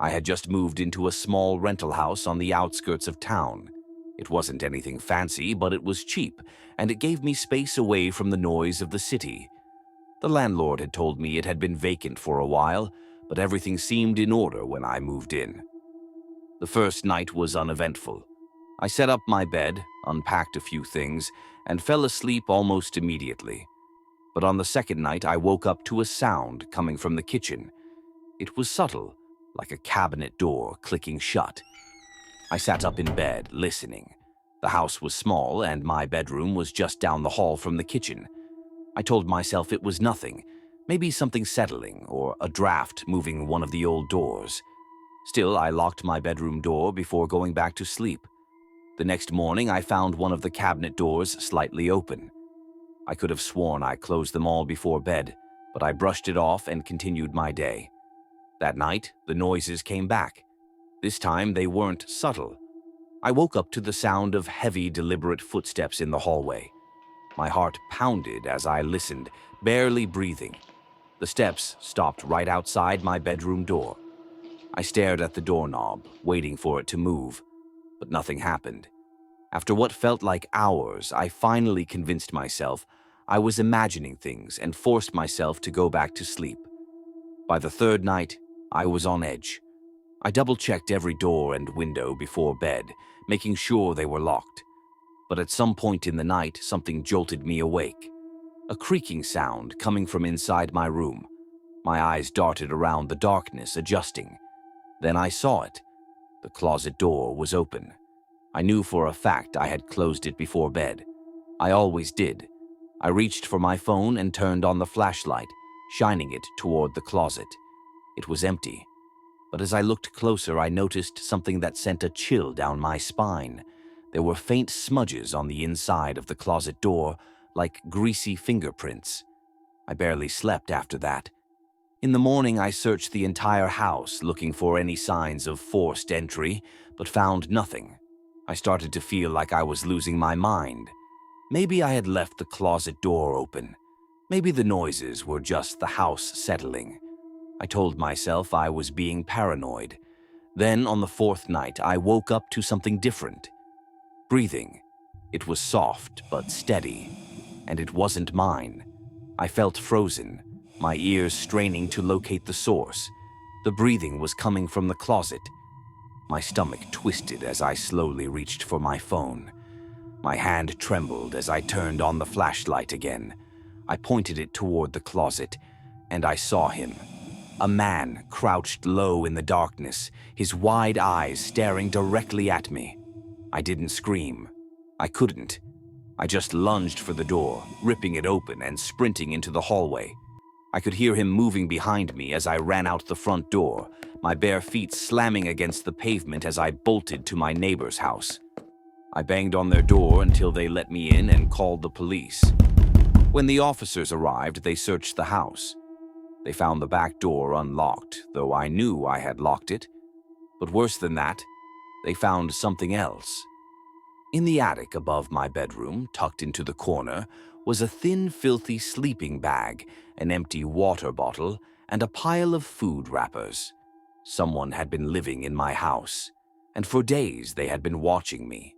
I had just moved into a small rental house on the outskirts of town. It wasn't anything fancy, but it was cheap, and it gave me space away from the noise of the city. The landlord had told me it had been vacant for a while, but everything seemed in order when I moved in. The first night was uneventful. I set up my bed, unpacked a few things, and fell asleep almost immediately. But on the second night, I woke up to a sound coming from the kitchen. It was subtle, like a cabinet door clicking shut. I sat up in bed, listening. The house was small, and my bedroom was just down the hall from the kitchen. I told myself it was nothing, maybe something settling, or a draft moving one of the old doors. Still, I locked my bedroom door before going back to sleep. The next morning, I found one of the cabinet doors slightly open. I could have sworn I closed them all before bed, but I brushed it off and continued my day. That night, the noises came back. This time, they weren't subtle. I woke up to the sound of heavy, deliberate footsteps in the hallway. My heart pounded as I listened, barely breathing. The steps stopped right outside my bedroom door. I stared at the doorknob, waiting for it to move, but nothing happened. After what felt like hours, I finally convinced myself I was imagining things and forced myself to go back to sleep. By the third night, I was on edge. I double-checked every door and window before bed, making sure they were locked. But at some point in the night, something jolted me awake. A creaking sound coming from inside my room. My eyes darted around the darkness, adjusting. Then I saw it. The closet door was open. I knew for a fact I had closed it before bed. I always did. I reached for my phone and turned on the flashlight, shining it toward the closet. It was empty. But as I looked closer, I noticed something that sent a chill down my spine. There were faint smudges on the inside of the closet door, like greasy fingerprints. I barely slept after that. In the morning, I searched the entire house, looking for any signs of forced entry, but found nothing. I started to feel like I was losing my mind. Maybe I had left the closet door open. Maybe the noises were just the house settling. I told myself I was being paranoid. Then, on the fourth night, I woke up to something different. Breathing. It was soft but steady, and it wasn't mine. I felt frozen, my ears straining to locate the source. The breathing was coming from the closet. My stomach twisted as I slowly reached for my phone. My hand trembled as I turned on the flashlight again. I pointed it toward the closet, and I saw him. A man crouched low in the darkness, his wide eyes staring directly at me. I didn't scream. I couldn't. I just lunged for the door, ripping it open and sprinting into the hallway. I could hear him moving behind me as I ran out the front door, my bare feet slamming against the pavement as I bolted to my neighbor's house. I banged on their door until they let me in and called the police. When the officers arrived, they searched the house. They found the back door unlocked, though I knew I had locked it. But worse than that, they found something else. In the attic above my bedroom, tucked into the corner, was a thin, filthy sleeping bag, an empty water bottle, and a pile of food wrappers. Someone had been living in my house, and for days they had been watching me.